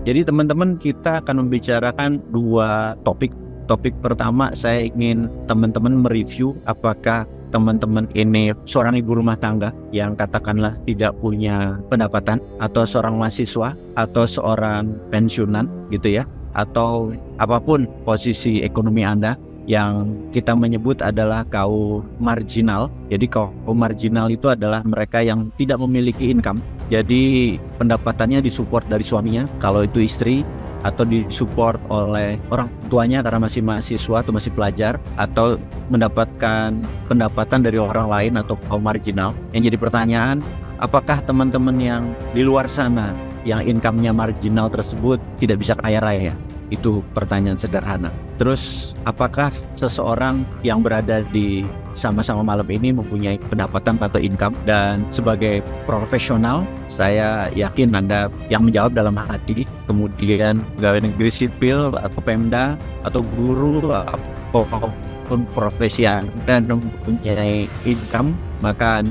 Jadi teman-teman, kita akan membicarakan dua topik. Topik pertama, saya ingin teman-teman mereview apakah teman-teman ini seorang ibu rumah tangga yang katakanlah tidak punya pendapatan, atau seorang mahasiswa, atau seorang pensiunan gitu ya, atau apapun posisi ekonomi Anda yang kita menyebut adalah kaum marginal. Jadi kaum marginal itu adalah mereka yang tidak memiliki income. Jadi pendapatannya disupport dari suaminya kalau itu istri, atau disupport oleh orang tuanya karena masih mahasiswa atau masih pelajar, atau mendapatkan pendapatan dari orang lain atau kaum marginal. Yang jadi pertanyaan, apakah teman-teman yang di luar sana yang income-nya marginal tersebut tidak bisa kaya raya? Itu pertanyaan sederhana. Terus, apakah seseorang yang berada di sama-sama malam ini mempunyai pendapatan atau income? Dan sebagai profesional, saya yakin Anda yang menjawab dalam hati, kemudian pegawai negeri sipil atau Pemda atau guru apapun profesi Anda mempunyai income, maka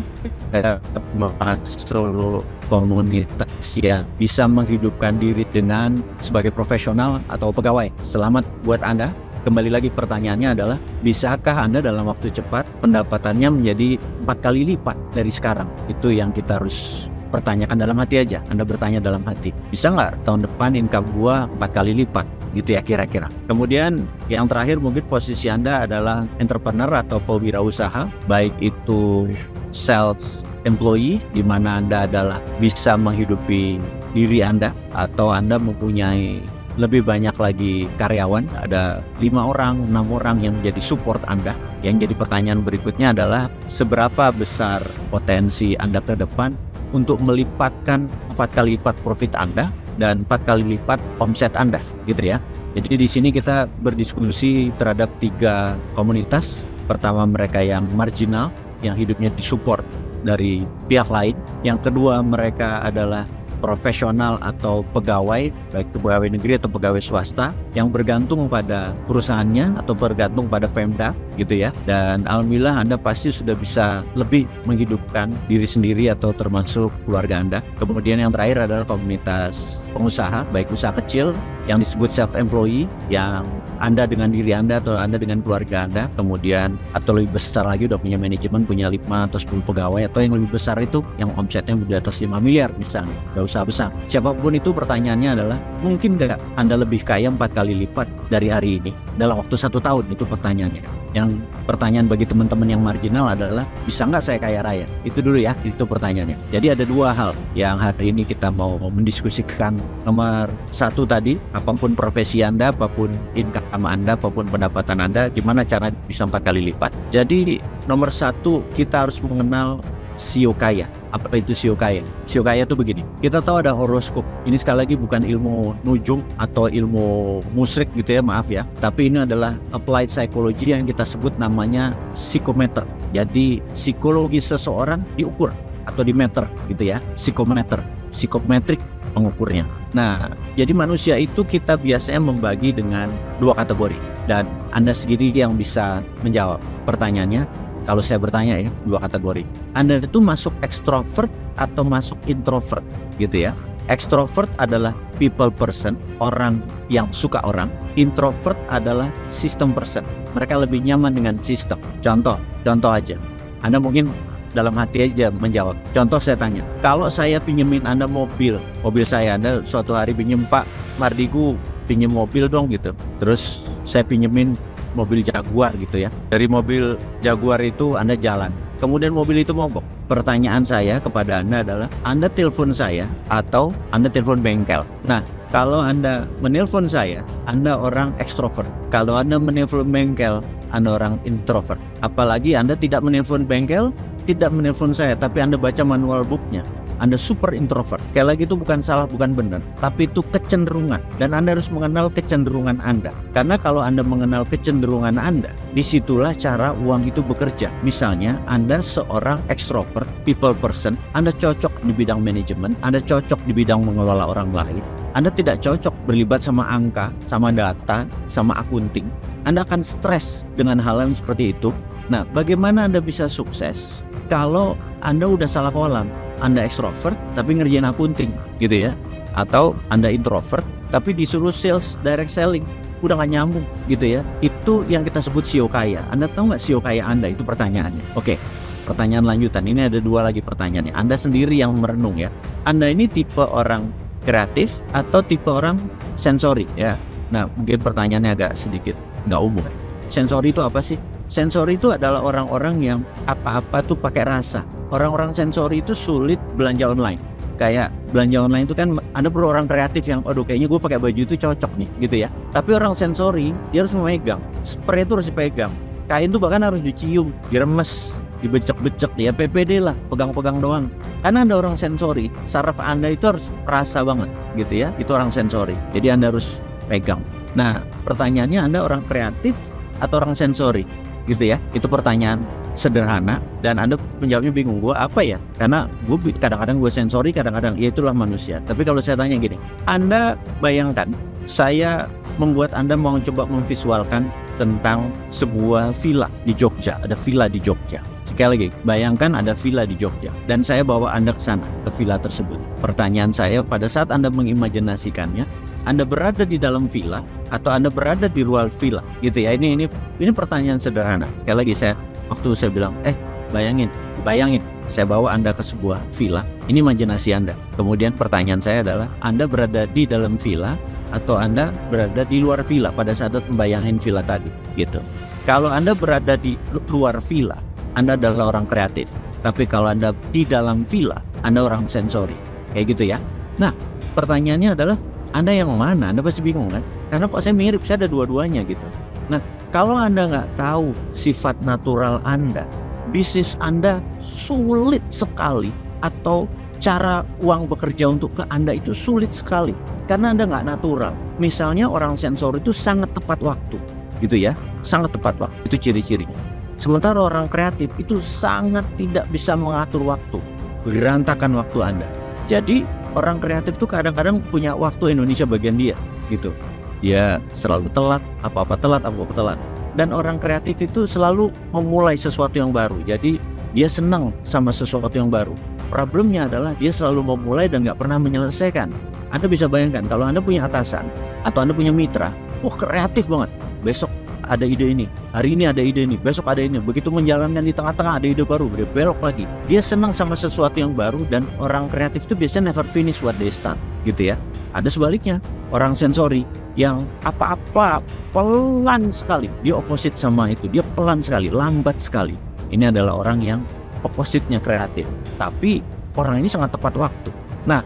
Anda masuk komunitas yang bisa menghidupkan diri dengan sebagai profesional atau pegawai. Selamat buat Anda. Kembali lagi pertanyaannya adalah, bisakah Anda dalam waktu cepat pendapatannya menjadi 4 kali lipat dari sekarang? Itu yang kita harus pertanyakan dalam hati aja. Anda bertanya dalam hati, bisa nggak tahun depan income gua 4 kali lipat? Gitu ya kira-kira. Kemudian yang terakhir, mungkin posisi Anda adalah entrepreneur atau pewirausaha, baik itu sales employee di mana Anda adalah bisa menghidupi diri Anda, atau Anda mempunyai lebih banyak lagi karyawan, ada 5 orang, 6 orang yang menjadi support Anda. Yang jadi pertanyaan berikutnya adalah, seberapa besar potensi Anda ke depan untuk melipatkan 4 kali lipat profit Anda dan 4 kali lipat omset Anda, gitu ya. Jadi di sini kita berdiskusi terhadap 3 komunitas. Pertama, mereka yang marginal, yang hidupnya disupport dari pihak lain. Yang kedua, mereka adalah profesional atau pegawai, baik itu pegawai negeri atau pegawai swasta, yang bergantung pada perusahaannya atau bergantung pada Pemda gitu ya. Dan alhamdulillah Anda pasti sudah bisa lebih menghidupkan diri sendiri atau termasuk keluarga Anda. Kemudian yang terakhir adalah komunitas pengusaha, baik usaha kecil yang disebut self-employee, yang Anda dengan diri Anda atau Anda dengan keluarga Anda, kemudian atau lebih besar lagi udah punya manajemen, punya 5 atau 10 pegawai, atau yang lebih besar itu yang omsetnya di atas 5 miliar misalnya, udah usaha besar. Siapapun itu, pertanyaannya adalah, mungkin nggak Anda lebih kaya 4 kali lipat dari hari ini dalam waktu 1 tahun? Itu pertanyaannya. Yang pertanyaan bagi teman-teman yang marginal adalah, bisa nggak saya kaya raya? Itu dulu ya, itu pertanyaannya. Jadi ada 2 hal yang hari ini kita mau mendiskusikan. Nomor 1 tadi, apapun profesi Anda, apapun income Anda, apapun pendapatan Anda, gimana cara bisa 4 kali lipat. Jadi nomor 1, kita harus mengenal sio kaya. Apa itu sio kaya? Sio kaya itu begini, kita tahu ada horoskop. Ini sekali lagi bukan ilmu nujum atau ilmu musyrik gitu ya, maaf ya. Tapi ini adalah applied psychology yang kita sebut namanya psikometer. Jadi psikologi seseorang diukur atau dimeter gitu ya, psikometer, psikometrik pengukurnya. Nah, jadi manusia itu kita biasanya membagi dengan 2 kategori, dan Anda sendiri yang bisa menjawab pertanyaannya. Kalau saya bertanya ya, 2 kategori. Anda itu masuk extrovert atau masuk introvert gitu ya. Extrovert adalah people person, orang yang suka orang. Introvert adalah system person, mereka lebih nyaman dengan sistem. Contoh aja, Anda mungkin dalam hati aja menjawab. Contoh saya tanya, kalau saya pinjemin Anda mobil saya, Anda suatu hari pinjem, Pak Mardigu pinjem mobil dong gitu. Terus saya pinjemin mobil Jaguar gitu ya. Dari mobil Jaguar itu Anda jalan, kemudian mobil itu mogok. Pertanyaan saya kepada Anda adalah, Anda telepon saya atau Anda telepon bengkel? Nah, kalau Anda menelpon saya, Anda orang ekstrovert. Kalau Anda menelpon bengkel, Anda orang introvert. Apalagi Anda tidak menelpon bengkel, tidak menelpon saya, tapi Anda baca manual booknya, Anda super introvert. Sekali lagi, itu bukan salah, bukan benar, tapi itu kecenderungan. Dan Anda harus mengenal kecenderungan Anda. Karena kalau Anda mengenal kecenderungan Anda, disitulah cara uang itu bekerja. Misalnya, Anda seorang extrovert, people person, Anda cocok di bidang manajemen, Anda cocok di bidang mengelola orang lain, Anda tidak cocok berlibat sama angka, sama data, sama akunting. Anda akan stres dengan hal yang seperti itu. Nah, bagaimana Anda bisa sukses kalau Anda udah salah kolam? Anda ekstrovert tapi ngerjain akunting gitu ya. Atau Anda introvert tapi disuruh sales, direct selling, udah nggak nyambung gitu ya. Itu yang kita sebut CEO kaya. Anda tahu nggak CEO kaya Anda? Itu pertanyaannya. Oke, pertanyaan lanjutan. Ini ada 2 lagi pertanyaannya. Anda sendiri yang merenung ya. Anda ini tipe orang kreatif atau tipe orang sensori ya? Nah, mungkin pertanyaannya agak sedikit nggak umum. Sensori itu apa sih? Sensori itu adalah orang-orang yang apa-apa tuh pakai rasa. Orang-orang sensori itu sulit belanja online. Kayak belanja online itu kan Anda perlu orang kreatif yang aduh kayaknya gue pakai baju itu cocok nih gitu ya. Tapi orang sensori dia harus memegang, spray itu harus dipegang, kain itu bahkan harus dicium, diremes, dibecek-becek, ya PPD lah, pegang-pegang doang. Karena Anda orang sensori, saraf Anda itu harus rasa banget gitu ya. Itu orang sensori, jadi Anda harus pegang. Nah pertanyaannya, Anda orang kreatif atau orang sensori gitu ya? Itu pertanyaan sederhana dan Anda menjawabnya bingung, gue apa ya? Karena gue kadang-kadang gue sensori, kadang-kadang ya itulah manusia. Tapi kalau saya tanya gini, Anda bayangkan saya membuat Anda mau coba memvisualkan tentang sebuah villa di Jogja. Ada villa di Jogja. Sekali lagi, bayangkan ada villa di Jogja dan saya bawa Anda ke sana, ke villa tersebut. Pertanyaan saya, pada saat Anda mengimajinasikannya, Anda berada di dalam villa atau Anda berada di luar villa gitu ya. Ini pertanyaan sederhana. Sekali lagi, waktu saya bilang bayangin saya bawa Anda ke sebuah villa, ini imajinasi Anda. Kemudian pertanyaan saya adalah, Anda berada di dalam villa atau Anda berada di luar villa pada saat membayangin villa tadi gitu. Kalau Anda berada di luar villa, Anda adalah orang kreatif. Tapi kalau Anda di dalam villa, Anda orang sensori. Kayak gitu ya. Nah pertanyaannya adalah, Anda yang mana? Anda pasti bingung kan? Karena kok saya mirip, saya ada dua-duanya gitu. Nah, kalau Anda nggak tahu sifat natural Anda, bisnis Anda sulit sekali, atau cara uang bekerja untuk ke Anda itu sulit sekali. Karena Anda nggak natural. Misalnya orang sensor itu sangat tepat waktu, gitu ya. Sangat tepat waktu, itu ciri-cirinya. Sementara orang kreatif itu sangat tidak bisa mengatur waktu. Berantakan waktu Anda. Jadi, orang kreatif tuh kadang-kadang punya waktu Indonesia bagian dia, gitu. Dia selalu telat, apa-apa telat. Dan orang kreatif itu selalu memulai sesuatu yang baru. Jadi dia senang sama sesuatu yang baru. Problemnya adalah dia selalu memulai dan nggak pernah menyelesaikan. Anda bisa bayangkan kalau Anda punya atasan atau Anda punya mitra, kreatif banget. Besok ada ide ini, hari ini ada ide ini, besok ada ini. Begitu menjalankan di tengah-tengah ada ide baru, dia belok lagi. Dia senang sama sesuatu yang baru, dan orang kreatif itu biasanya never finish what they start, gitu ya. Ada sebaliknya, orang sensori yang apa-apa pelan sekali, dia opposite sama itu, dia pelan sekali, lambat sekali. Ini adalah orang yang opposite-nya kreatif, tapi orang ini sangat tepat waktu. Nah,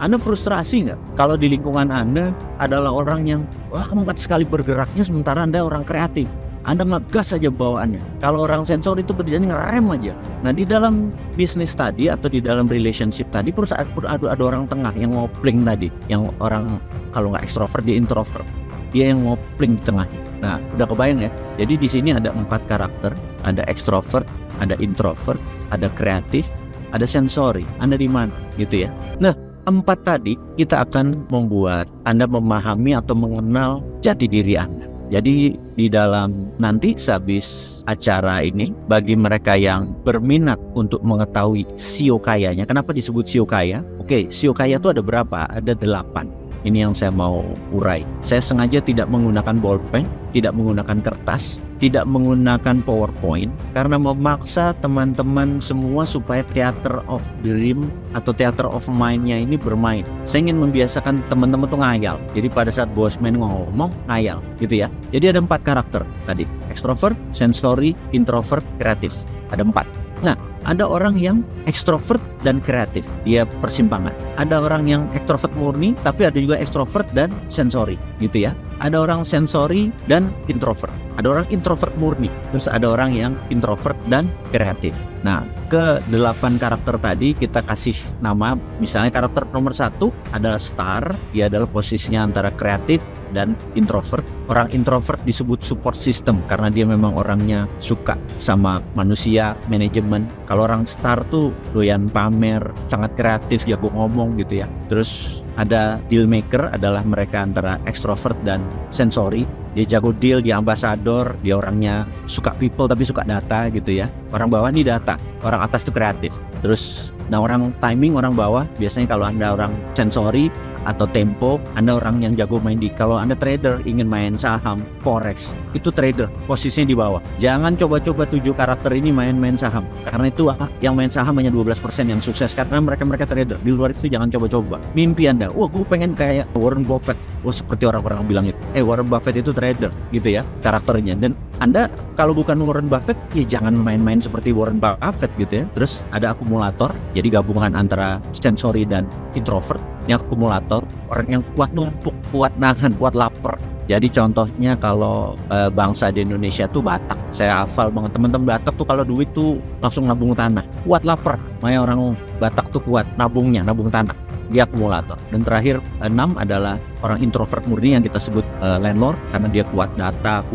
Anda frustrasi nggak kalau di lingkungan Anda adalah orang yang lambat sekali bergeraknya, sementara Anda orang kreatif? Anda ngegas aja bawaannya. Kalau orang sensor itu kerjanya ngerem aja. Nah, di dalam bisnis tadi atau di dalam relationship tadi perusahaan ada orang tengah yang ngopling tadi, yang orang kalau nggak ekstrovert dia introvert, dia yang ngopling di tengahnya. Nah, udah kebayang ya. Jadi di sini ada 4 karakter, ada ekstrovert, ada introvert, ada kreatif, ada sensori. Anda di mana gitu ya. Nah, 4 tadi kita akan membuat Anda memahami atau mengenal jati diri Anda. Jadi di dalam nanti sehabis acara ini, bagi mereka yang berminat untuk mengetahui CEO kayanya, kenapa disebut CEO kaya? Oke, CEO kaya itu ada berapa? Ada 8. Ini yang saya mau urai. Saya sengaja tidak menggunakan bolpen, tidak menggunakan kertas, tidak menggunakan PowerPoint, karena memaksa teman-teman semua supaya theater of dream atau theater of mind-nya ini bermain. Saya ingin membiasakan teman-teman tuh ngayal. Jadi pada saat bosman ngomong, ngayal gitu ya. Jadi ada 4 karakter tadi. Extrovert, sensory, introvert, kreatif. Ada 4. Nah, ada orang yang ekstrovert dan kreatif, dia persimpangan. Ada orang yang ekstrovert murni, tapi ada juga ekstrovert dan sensori, gitu ya. Ada orang sensori dan introvert. Ada orang introvert murni, terus ada orang yang introvert dan kreatif. Nah, ke 8 karakter tadi kita kasih nama. Misalnya karakter nomor 1 adalah star, dia adalah posisinya antara kreatif dan introvert. Orang introvert disebut support system karena dia memang orangnya suka sama manusia, manajemen. Kalau orang star tuh doyan pamer, sangat kreatif, jago ngomong gitu ya. Terus ada deal maker, adalah mereka antara extrovert dan sensori. Dia jago deal, dia ambasador, dia orangnya suka people tapi suka data gitu ya. Orang bawah ini data, orang atas itu kreatif. Terus Nah, orang timing, orang bawah, biasanya kalau Anda orang sensori atau tempo, Anda orang yang jago main kalau Anda trader ingin main saham, forex, itu trader, posisinya di bawah. Jangan coba-coba 7 karakter ini main-main saham, karena itu yang main saham hanya 12% yang sukses, karena mereka trader. Di luar itu jangan coba-coba. Mimpi Anda, wah gue pengen kayak Warren Buffett, seperti orang-orang bilang itu. Warren Buffett itu trader, gitu ya, karakternya. Dan Anda kalau bukan Warren Buffett, ya jangan main-main seperti Warren Buffett gitu ya. Terus ada akumulator, jadi gabungan antara sensori dan introvert. Yang akumulator, orang yang kuat numpuk, kuat nahan, kuat lapar. Jadi contohnya kalau bangsa di Indonesia tuh Batak. Saya hafal banget, teman-teman Batak tuh kalau duit tuh langsung nabung tanah. Kuat lapar, makanya orang Batak tuh kuat nabung tanah. Dia akumulator. Dan terakhir 6 adalah orang introvert murni yang kita sebut landlord, karena dia kuat data,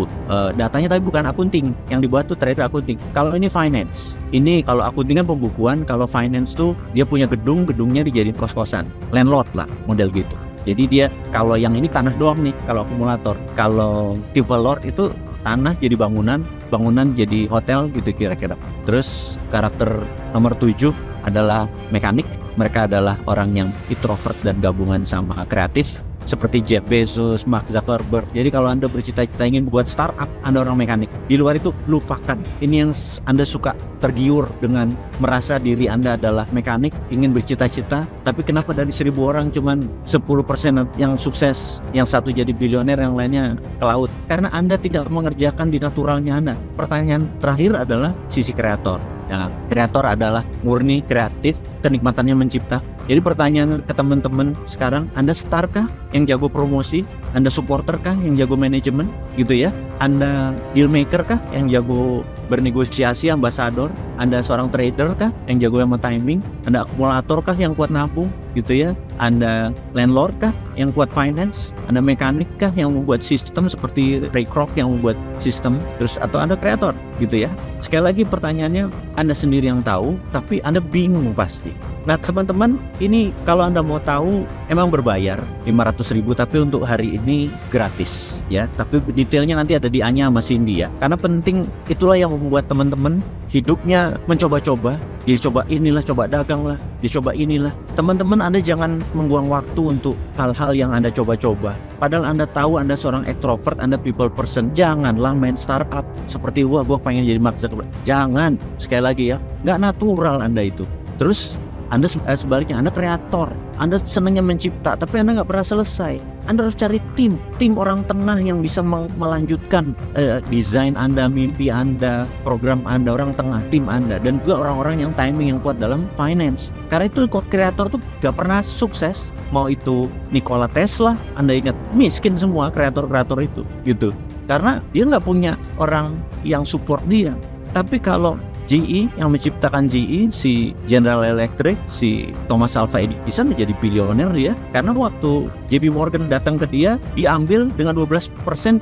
datanya tapi bukan akunting, yang dibuat tuh trader akunting. Kalau ini finance, ini kalau akunting kan pembukuan, kalau finance tuh dia punya gedungnya dijadiin kos-kosan, landlord lah model gitu. Jadi dia kalau yang ini tanah doang nih kalau akumulator. Kalau tipe lord itu tanah jadi bangunan jadi hotel gitu kira-kira. Terus karakter nomor 7 adalah mekanik. Mereka adalah orang yang introvert dan gabungan sama kreatif, seperti Jeff Bezos, Mark Zuckerberg. Jadi kalau Anda bercita-cita ingin buat startup, Anda orang mekanik. Di luar itu lupakan. Ini yang Anda suka tergiur dengan merasa diri Anda adalah mekanik, ingin bercita-cita, tapi kenapa dari 1000 orang cuman 10% yang sukses, yang satu jadi bilioner, yang lainnya ke laut? Karena Anda tidak mengerjakan di naturalnya Anda. Pertanyaan terakhir adalah sisi kreator. Ya, kreator adalah murni kreatif, kenikmatannya mencipta. Jadi pertanyaan ke teman-teman sekarang, Anda star kah yang jago promosi? Anda supporter kah yang jago manajemen? Gitu ya. Anda deal maker kah yang jago bernegosiasi, ambasador? Anda seorang trader kah yang jago sama timing? Anda akumulator kah yang kuat nabung? Gitu ya. Anda landlord kah yang kuat finance? Anda mekanik kah yang membuat sistem seperti Ray Kroc yang membuat sistem? Terus atau Anda kreator? Gitu ya. Sekali lagi pertanyaannya, Anda sendiri yang tahu, tapi Anda bingung pasti. Nah teman-teman, ini kalau Anda mau tahu emang berbayar 500.000, tapi untuk hari ini gratis ya. Tapi detailnya nanti ada di Anya sama Cindy ya. Karena penting, itulah yang membuat teman-teman hidupnya mencoba-coba. Dia coba inilah, coba dagang lah, dia coba inilah. Teman-teman, Anda jangan membuang waktu untuk hal-hal yang Anda coba-coba. Padahal Anda tahu Anda seorang extrovert, Anda people person. Janganlah main startup seperti gue pengen jadi Mark Zuckerberg. Jangan, sekali lagi ya, nggak natural Anda itu. Terus Anda sebaliknya, Anda kreator, Anda senangnya mencipta, tapi Anda nggak pernah selesai. Anda harus cari tim orang tengah yang bisa melanjutkan desain Anda, mimpi Anda, program Anda, orang tengah, tim Anda, dan juga orang-orang yang timing yang kuat dalam finance. Karena itu kreator tuh nggak pernah sukses. Mau itu Nikola Tesla, Anda ingat, miskin semua kreator-kreator itu, gitu. Karena dia nggak punya orang yang support dia. Tapi kalau GE yang menciptakan GE, si General Electric, si Thomas Alva Edison menjadi bilioner dia. Karena waktu JP Morgan datang ke dia, diambil dengan 12%,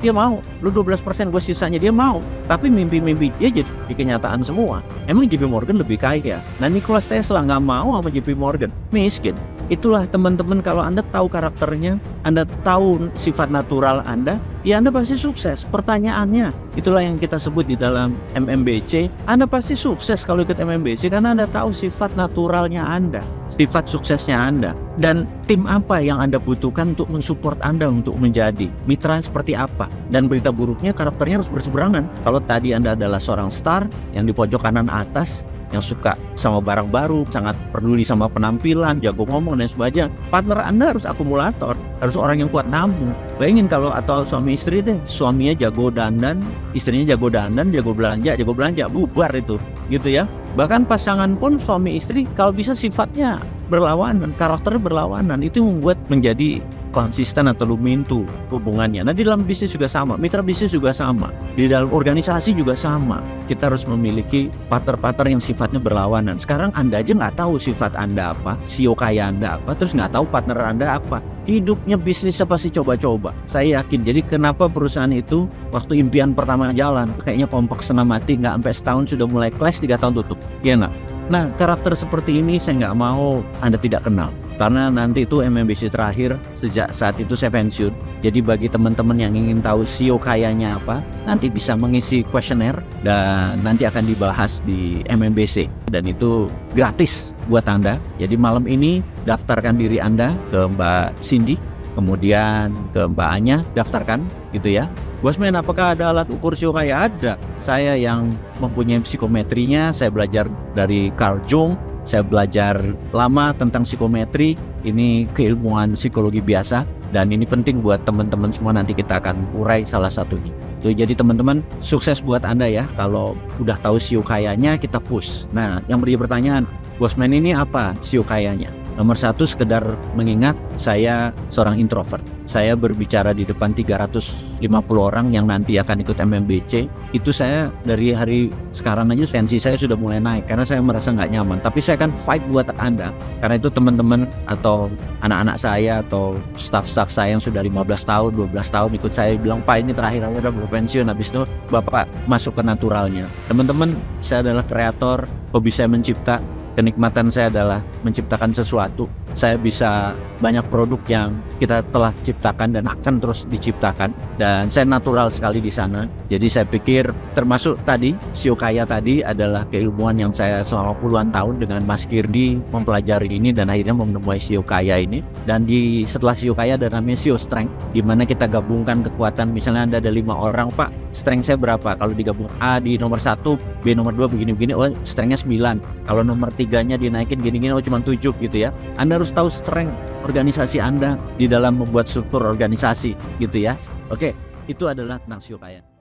dia mau. Lu 12%, gue sisanya, dia mau. Tapi mimpi-mimpi dia jadi kenyataan semua. Emang JP Morgan lebih kaya. Nah Nikola Tesla nggak mau sama JP Morgan, miskin. Itulah teman-teman, kalau Anda tahu karakternya, Anda tahu sifat natural Anda, ya Anda pasti sukses. Pertanyaannya, itulah yang kita sebut di dalam MMBC, Anda pasti sukses kalau ikut MMBC karena Anda tahu sifat naturalnya Anda, sifat suksesnya Anda, dan tim apa yang Anda butuhkan untuk mensupport Anda untuk menjadi mitra seperti apa. Dan berita buruknya, karakternya harus berseberangan. Kalau tadi Anda adalah seorang star yang di pojok kanan atas, yang suka sama barang baru, sangat peduli sama penampilan, jago ngomong dan sebagainya, partner Anda harus akumulator, harus orang yang kuat nabung. Bayangin kalau, atau suami istri deh, suaminya jago dandan, istrinya jago dandan, jago belanja, bubar itu, gitu ya. Bahkan pasangan pun suami istri kalau bisa sifatnya berlawanan, karakter berlawanan, itu membuat menjadi konsisten atau lumintu hubungannya. Nah di dalam bisnis juga sama, mitra bisnis juga sama, di dalam organisasi juga sama. Kita harus memiliki partner-partner yang sifatnya berlawanan. Sekarang Anda aja nggak tahu sifat Anda apa, CEO kaya Anda apa, terus nggak tahu partner Anda apa. Hidupnya bisnisnya pasti coba-coba. Saya yakin. Jadi kenapa perusahaan itu waktu impian pertama jalan kayaknya kompak setengah mati, nggak sampai setahun sudah mulai clash, 3 tahun tutup, ya nggak? Nah karakter seperti ini saya nggak mau Anda tidak kenal. karena nanti itu MMBC terakhir sejak saat itu saya pensiun. Jadi bagi teman-teman yang ingin tahu CEO kayanya apa, nanti bisa mengisi kuesioner dan nanti akan dibahas di MMBC, dan itu gratis buat Anda. Jadi malam ini daftarkan diri Anda ke Mbak Cindy, kemudian ke Mbak Anya, daftarkan gitu ya. Bosman, apakah ada alat ukur CEO kaya? Ada. Saya yang mempunyai psikometrinya, saya belajar dari Carl Jung, saya belajar lama tentang psikometri. Ini keilmuan psikologi biasa, dan ini penting buat teman-teman semua. Nanti kita akan urai salah satunya. Jadi teman-teman, sukses buat Anda ya. Kalau udah tahu CEO kayanya, kita push. Nah, yang menjadi pertanyaan, Bosman ini apa CEO kayanya? Nomor satu, sekedar mengingat saya seorang introvert. Saya berbicara di depan 350 orang yang nanti akan ikut MMBC. Itu saya dari hari sekarang aja tensi saya sudah mulai naik karena saya merasa nggak nyaman. Tapi saya akan fight buat Anda. Karena itu teman-teman atau anak-anak saya atau staff-staff saya yang sudah 15 tahun, 12 tahun ikut saya bilang, Pak ini terakhir saya udah berpensiun. Habis itu Bapak masuk ke naturalnya. Teman-teman, saya adalah kreator, hobi saya mencipta. Kenikmatan saya adalah menciptakan sesuatu. Saya bisa banyak produk yang kita telah ciptakan dan akan terus diciptakan, dan saya natural sekali di sana. Jadi saya pikir termasuk tadi CEO kaya tadi adalah keilmuan yang saya selama puluhan tahun dengan Mas Kirdi mempelajari ini dan akhirnya menemui CEO kaya ini. Dan setelah CEO kaya ada namanya CEO strength, di mana kita gabungkan kekuatan. Misalnya Anda ada 5 orang, Pak, strength saya berapa? Kalau digabung A di nomor 1, B nomor 2 begini-begini, oh strengthnya 9. Kalau nomor 3-nya dinaikin gini-gini, oh cuma 7 gitu ya. Anda harus tahu strength organisasi Anda di dalam membuat struktur organisasi gitu ya. Oke, itu adalah tentang CEO kaya.